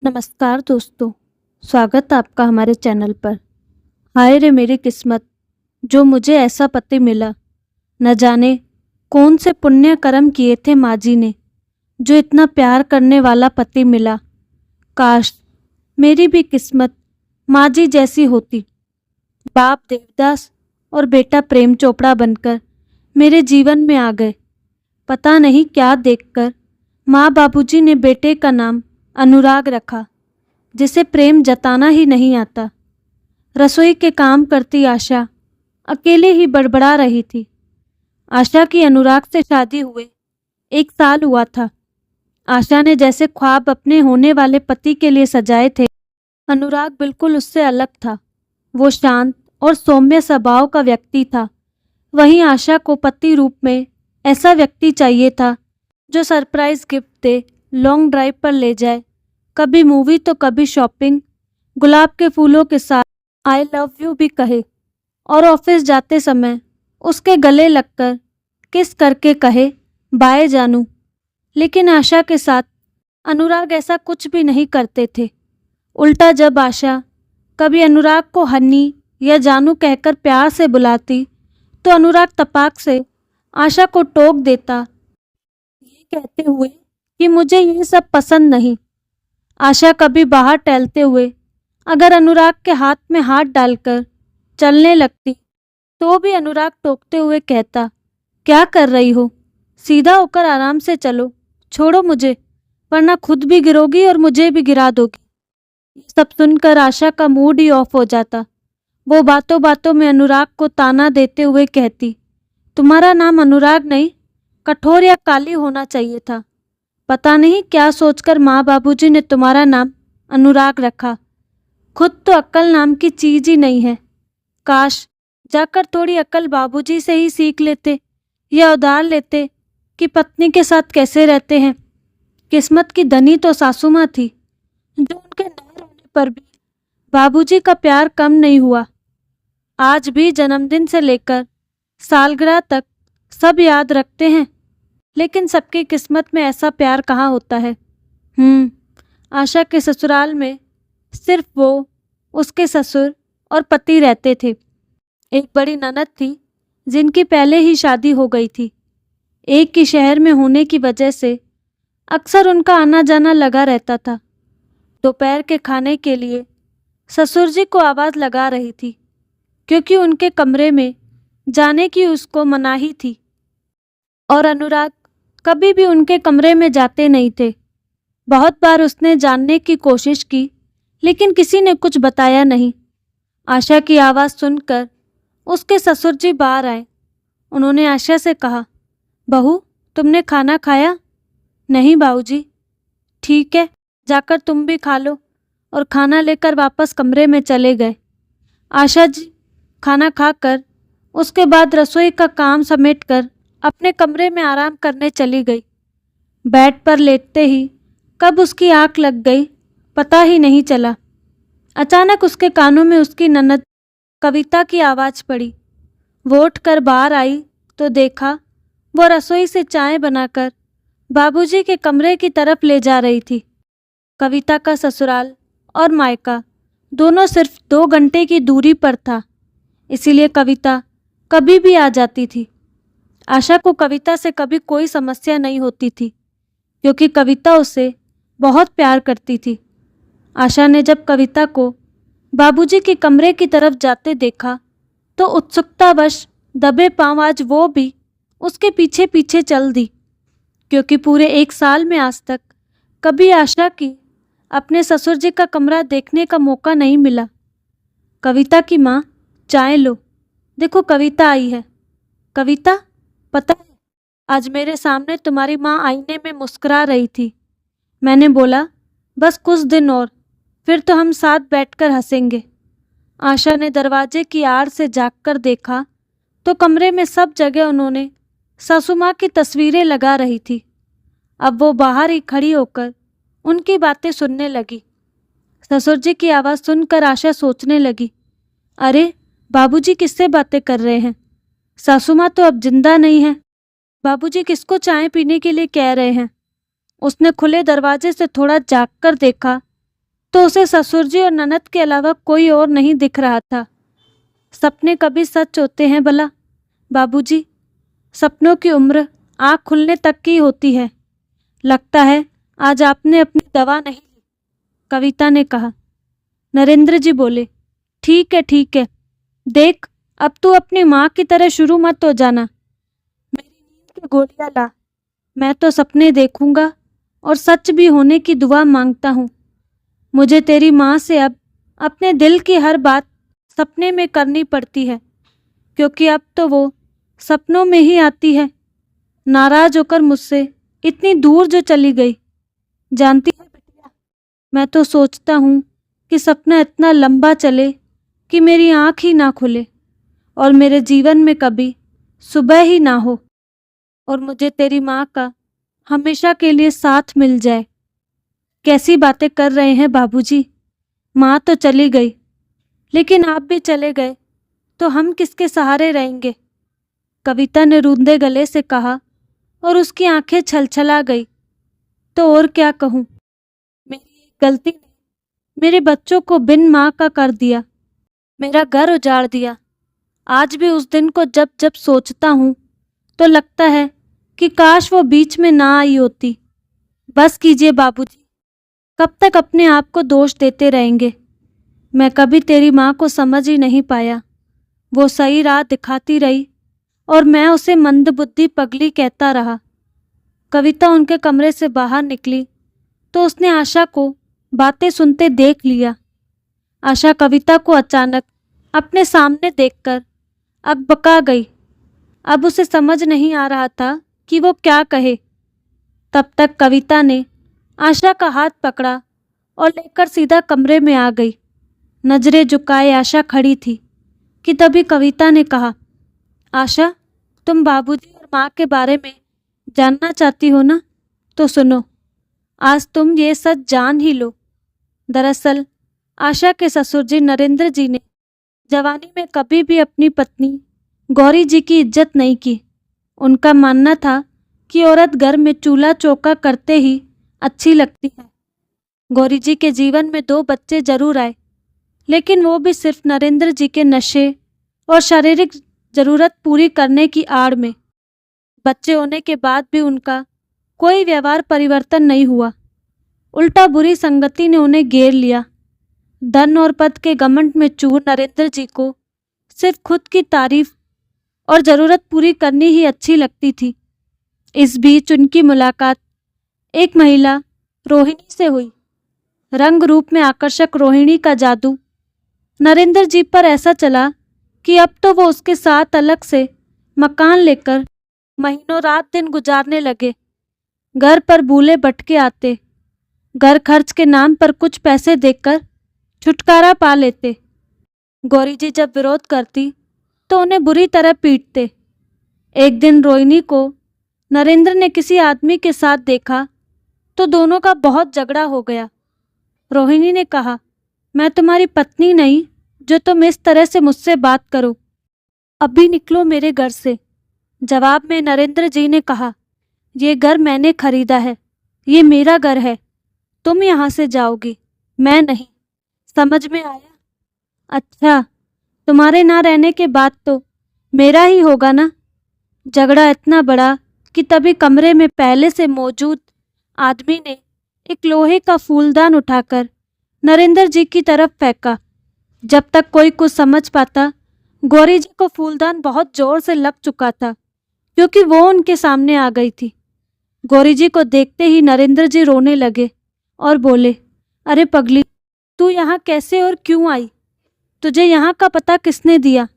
नमस्कार दोस्तों, स्वागत है आपका हमारे चैनल पर। हाय रे मेरी किस्मत, जो मुझे ऐसा पति मिला। न जाने कौन से पुण्य कर्म किए थे माँ जी ने, जो इतना प्यार करने वाला पति मिला। काश मेरी भी किस्मत माँ जी जैसी होती। बाप देवदास और बेटा प्रेम चोपड़ा बनकर मेरे जीवन में आ गए। पता नहीं क्या देखकर माँ बाबूजी ने बेटे का नाम अनुराग रखा, जिसे प्रेम जताना ही नहीं आता। रसोई के काम करती आशा अकेले ही बड़बड़ा रही थी। आशा की अनुराग से शादी हुए 1 साल हुआ था। आशा ने जैसे ख्वाब अपने होने वाले पति के लिए सजाए थे, अनुराग बिल्कुल उससे अलग था। वो शांत और सौम्य स्वभाव का व्यक्ति था। वहीं आशा को पति रूप में ऐसा व्यक्ति चाहिए था जो सरप्राइज गिफ्ट दे, लॉन्ग ड्राइव पर ले जाए, कभी मूवी तो कभी शॉपिंग, गुलाब के फूलों के साथ आई लव यू भी कहे, और ऑफिस जाते समय उसके गले लगकर किस करके कहे बाय जानू। लेकिन आशा के साथ अनुराग ऐसा कुछ भी नहीं करते थे। उल्टा जब आशा कभी अनुराग को हनी या जानू कहकर प्यार से बुलाती, तो अनुराग तपाक से आशा को टोक देता, ये कहते हुए कि मुझे ये सब पसंद नहीं। आशा कभी बाहर टहलते हुए अगर अनुराग के हाथ में हाथ डालकर चलने लगती, तो भी अनुराग टोकते हुए कहता, क्या कर रही हो, सीधा होकर आराम से चलो, छोड़ो मुझे, वरना खुद भी गिरोगी और मुझे भी गिरा दोगी। ये सब सुनकर आशा का मूड ही ऑफ हो जाता। वो बातों बातों में अनुराग को ताना देते हुए कहती, तुम्हारा नाम अनुराग नहीं, कठोर या काली होना चाहिए था। पता नहीं क्या सोचकर माँ बाबूजी ने तुम्हारा नाम अनुराग रखा। खुद तो अक्ल नाम की चीज ही नहीं है। काश जाकर थोड़ी अक्ल बाबूजी से ही सीख लेते या उधार लेते कि पत्नी के साथ कैसे रहते हैं। किस्मत की धनी तो सासू माँ थी, जो उनके न रहने पर भी बाबूजी का प्यार कम नहीं हुआ। आज भी जन्मदिन से लेकर सालगिरह तक सब याद रखते हैं, लेकिन सबकी किस्मत में ऐसा प्यार कहाँ होता है। आशा के ससुराल में सिर्फ वो, उसके ससुर और पति रहते थे। एक बड़ी ननद थी जिनकी पहले ही शादी हो गई थी। एक ही शहर में होने की वजह से अक्सर उनका आना जाना लगा रहता था। दोपहर के खाने के लिए ससुर जी को आवाज़ लगा रही थी, क्योंकि उनके कमरे में जाने की उसको मनाही थी, और अनुराग कभी भी उनके कमरे में जाते नहीं थे। बहुत बार उसने जानने की कोशिश की, लेकिन किसी ने कुछ बताया नहीं। आशा की आवाज़ सुनकर उसके ससुर जी बाहर आए। उन्होंने आशा से कहा, बहू तुमने खाना खाया? नहीं बाबूजी। ठीक है, जाकर तुम भी खा लो, और खाना लेकर वापस कमरे में चले गए। आशा जी खाना खाकर उसके बाद रसोई का काम समेटकर अपने कमरे में आराम करने चली गई। बेड पर लेटते ही कब उसकी आंख लग गई पता ही नहीं चला। अचानक उसके कानों में उसकी ननद कविता की आवाज़ पड़ी। वो उठकर बाहर आई तो देखा वो रसोई से चाय बनाकर बाबूजी के कमरे की तरफ ले जा रही थी। कविता का ससुराल और मायका दोनों सिर्फ 2 घंटे की दूरी पर था, इसीलिए कविता कभी भी आ जाती थी। आशा को कविता से कभी कोई समस्या नहीं होती थी, क्योंकि कविता उसे बहुत प्यार करती थी। आशा ने जब कविता को बाबूजी के कमरे की तरफ जाते देखा, तो उत्सुकतावश दबे पांव आज वो भी उसके पीछे पीछे चल दी, क्योंकि पूरे 1 साल में आज तक कभी आशा की अपने ससुर जी का कमरा देखने का मौका नहीं मिला। कविता की माँ, चाय लो, देखो कविता आई है। कविता, पता है आज मेरे सामने तुम्हारी माँ आईने में मुस्कुरा रही थी। मैंने बोला बस कुछ दिन और, फिर तो हम साथ बैठकर हंसेंगे। आशा ने दरवाजे की आड़ से झांककर देखा तो कमरे में सब जगह उन्होंने सासू माँ की तस्वीरें लगा रही थी। अब वो बाहर ही खड़ी होकर उनकी बातें सुनने लगी। ससुर जी की आवाज़ सुनकर आशा सोचने लगी, अरे बाबूजी किससे बातें कर रहे हैं? सासू माँ तो अब जिंदा नहीं है। बाबूजी किसको चाय पीने के लिए कह रहे हैं? उसने खुले दरवाजे से थोड़ा झांक कर देखा तो उसे ससुर जी और ननद के अलावा कोई और नहीं दिख रहा था। सपने कभी सच होते हैं भला? बाबूजी, सपनों की उम्र आँख खुलने तक की होती है। लगता है आज आपने अपनी दवा नहीं ली, कविता ने कहा। नरेंद्र जी बोले, ठीक है ठीक है, देख अब तू अपनी माँ की तरह शुरू मत हो जाना। मेरी नींद की गोलियां ला, मैं तो सपने देखूंगा और सच भी होने की दुआ मांगता हूँ। मुझे तेरी माँ से अब अपने दिल की हर बात सपने में करनी पड़ती है, क्योंकि अब तो वो सपनों में ही आती है, नाराज होकर मुझसे इतनी दूर जो चली गई। जानती है बिटिया, मैं तो सोचता हूँ कि सपना इतना लंबा चले कि मेरी आँख ही ना खुले और मेरे जीवन में कभी सुबह ही ना हो और मुझे तेरी माँ का हमेशा के लिए साथ मिल जाए। कैसी बातें कर रहे हैं बाबूजी? माँ तो चली गई, लेकिन आप भी चले गए तो हम किसके सहारे रहेंगे? कविता ने रूंधे गले से कहा और उसकी आंखें छलछला गई। तो और क्या कहूँ, मेरी एक गलती ने मेरे बच्चों को बिन माँ का कर दिया, मेरा घर उजाड़ दिया। आज भी उस दिन को जब जब सोचता हूँ तो लगता है कि काश वो बीच में ना आई होती। बस कीजिए बाबूजी, कब तक अपने आप को दोष देते रहेंगे? मैं कभी तेरी माँ को समझ ही नहीं पाया। वो सही राह दिखाती रही और मैं उसे मंदबुद्धि पगली कहता रहा। कविता उनके कमरे से बाहर निकली तो उसने आशा को बातें सुनते देख लिया। आशा कविता को अचानक अपने सामने देखकर अकबका गई। अब उसे समझ नहीं आ रहा था कि वो क्या कहे। तब तक कविता ने आशा का हाथ पकड़ा और लेकर सीधा कमरे में आ गई। नजरें झुकाए आशा खड़ी थी कि तभी कविता ने कहा, आशा, तुम बाबूजी और माँ के बारे में जानना चाहती हो ना? तो सुनो, आज तुम ये सच जान ही लो। दरअसल आशा के ससुर जी नरेंद्र जी ने जवानी में कभी भी अपनी पत्नी गौरी जी की इज्जत नहीं की। उनका मानना था कि औरत घर में चूल्हा चौका करते ही अच्छी लगती है। गौरी जी के जीवन में 2 बच्चे जरूर आए, लेकिन वो भी सिर्फ नरेंद्र जी के नशे और शारीरिक जरूरत पूरी करने की आड़ में। बच्चे होने के बाद भी उनका कोई व्यवहार परिवर्तन नहीं हुआ। उल्टा बुरी संगति ने उन्हें घेर लिया। धन और पद के घमंड में चूर नरेंद्र जी को सिर्फ खुद की तारीफ और ज़रूरत पूरी करनी ही अच्छी लगती थी। इस बीच उनकी मुलाकात एक महिला रोहिणी से हुई। रंग रूप में आकर्षक रोहिणी का जादू नरेंद्र जी पर ऐसा चला कि अब तो वो उसके साथ अलग से मकान लेकर महीनों रात दिन गुजारने लगे। घर पर बूले बटके आते, घर खर्च के नाम पर कुछ पैसे देकर छुटकारा पा लेते। गौरी जी जब विरोध करती तो उन्हें बुरी तरह पीटते। एक दिन रोहिणी को नरेंद्र ने किसी आदमी के साथ देखा तो दोनों का बहुत झगड़ा हो गया। रोहिणी ने कहा, मैं तुम्हारी पत्नी नहीं जो तुम इस तरह से मुझसे बात करो, अभी निकलो मेरे घर से। जवाब में नरेंद्र जी ने कहा, ये घर मैंने खरीदा है, ये मेरा घर है, तुम यहाँ से जाओगी, मैं नहीं। समझ में आया? अच्छा, तुम्हारे ना रहने के बाद तो मेरा ही होगा ना। झगड़ा इतना बड़ा कि तभी कमरे में पहले से मौजूद आदमी ने एक लोहे का फूलदान उठाकर नरेंद्र जी की तरफ फेंका। जब तक कोई कुछ समझ पाता, गौरी जी को फूलदान बहुत जोर से लग चुका था, क्योंकि वो उनके सामने आ गई थी। गौरी जी को देखते ही नरेंद्र जी रोने लगे और बोले, अरे पगली, तू यहाँ कैसे और क्यों आई? तुझे यहाँ का पता किसने दिया?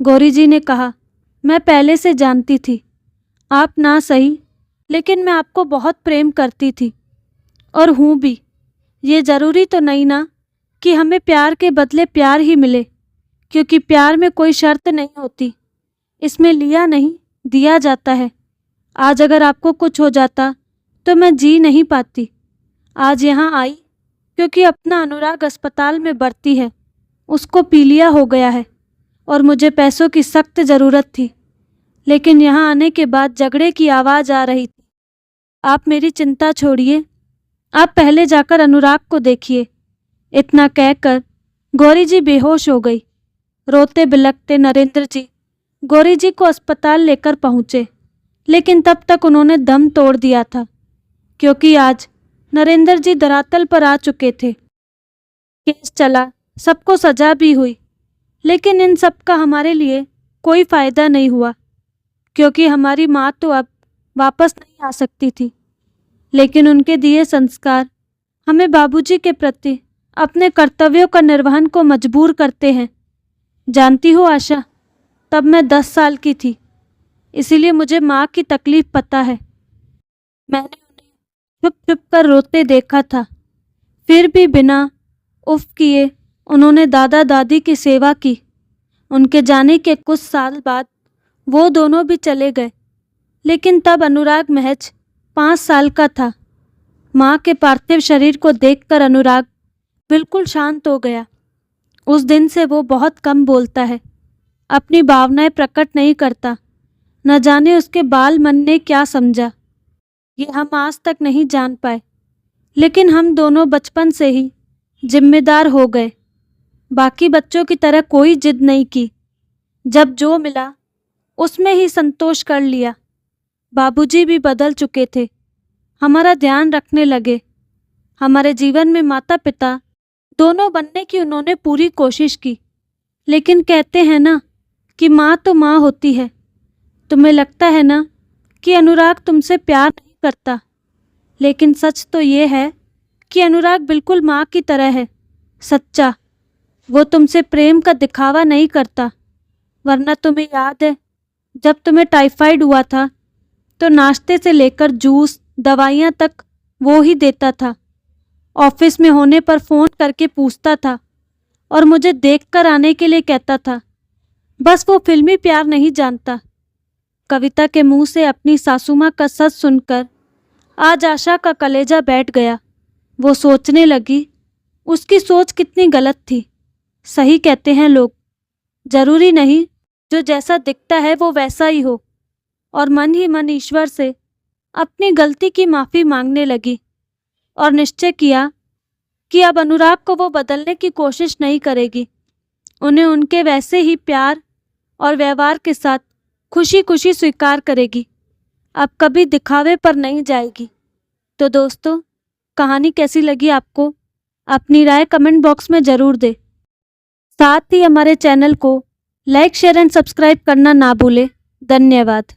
गौरी जी ने कहा, मैं पहले से जानती थी। आप ना सही, लेकिन मैं आपको बहुत प्रेम करती थी और हूँ भी। ये ज़रूरी तो नहीं ना कि हमें प्यार के बदले प्यार ही मिले, क्योंकि प्यार में कोई शर्त नहीं होती, इसमें लिया नहीं दिया जाता है। आज अगर आपको कुछ हो जाता तो मैं जी नहीं पाती। आज यहाँ आई क्योंकि अपना अनुराग अस्पताल में भर्ती है, उसको पीलिया हो गया है और मुझे पैसों की सख्त ज़रूरत थी। लेकिन यहाँ आने के बाद झगड़े की आवाज़ आ रही थी। आप मेरी चिंता छोड़िए, आप पहले जाकर अनुराग को देखिए, इतना कहकर गौरी जी बेहोश हो गई। रोते बिलखते नरेंद्र जी गौरी जी को अस्पताल लेकर पहुंचे, लेकिन तब तक उन्होंने दम तोड़ दिया था, क्योंकि आज नरेंद्र जी धरातल पर आ चुके थे। केस चला, सबको सजा भी हुई, लेकिन इन सब का हमारे लिए कोई फायदा नहीं हुआ, क्योंकि हमारी माँ तो अब वापस नहीं आ सकती थी। लेकिन उनके दिए संस्कार हमें बाबूजी के प्रति अपने कर्तव्यों का निर्वहन को मजबूर करते हैं। जानती हो आशा, तब मैं 10 साल की थी, इसीलिए मुझे माँ की तकलीफ पता है। मैंने उन्हें छुप छुप कर रोते देखा था, फिर भी बिना उफ किए उन्होंने दादा दादी की सेवा की। उनके जाने के कुछ साल बाद वो दोनों भी चले गए, लेकिन तब अनुराग महज 5 साल का था। माँ के पार्थिव शरीर को देखकर अनुराग बिल्कुल शांत हो गया। उस दिन से वो बहुत कम बोलता है, अपनी भावनाएं प्रकट नहीं करता। न जाने उसके बाल मन ने क्या समझा, ये हम आज तक नहीं जान पाए। लेकिन हम दोनों बचपन से ही जिम्मेदार हो गए। बाकी बच्चों की तरह कोई जिद नहीं की, जब जो मिला उसमें ही संतोष कर लिया। बाबूजी भी बदल चुके थे, हमारा ध्यान रखने लगे। हमारे जीवन में माता पिता दोनों बनने की उन्होंने पूरी कोशिश की, लेकिन कहते हैं ना कि माँ तो माँ होती है। तुम्हें लगता है ना कि अनुराग तुमसे प्यार नहीं करता, लेकिन सच तो ये है कि अनुराग बिल्कुल माँ की तरह है, सच्चा। वो तुमसे प्रेम का दिखावा नहीं करता। वरना तुम्हें याद है, जब तुम्हें टाइफाइड हुआ था तो नाश्ते से लेकर जूस दवाइयाँ तक वो ही देता था। ऑफिस में होने पर फ़ोन करके पूछता था और मुझे देखकर आने के लिए कहता था। बस वो फिल्मी प्यार नहीं जानता। कविता के मुंह से अपनी सासू माँ का सच सुनकर आज आशा का कलेजा बैठ गया। वो सोचने लगी, उसकी सोच कितनी गलत थी। सही कहते हैं लोग, जरूरी नहीं जो जैसा दिखता है वो वैसा ही हो। और मन ही मन ईश्वर से अपनी गलती की माफ़ी मांगने लगी और निश्चय किया कि अब अनुराग को वो बदलने की कोशिश नहीं करेगी। उन्हें उनके वैसे ही प्यार और व्यवहार के साथ खुशी खुशी स्वीकार करेगी। अब कभी दिखावे पर नहीं जाएगी। तो दोस्तों, कहानी कैसी लगी आपको? अपनी राय कमेंट बॉक्स में ज़रूर दें। साथ ही हमारे चैनल को लाइक शेयर एंड सब्सक्राइब करना ना भूलें। धन्यवाद।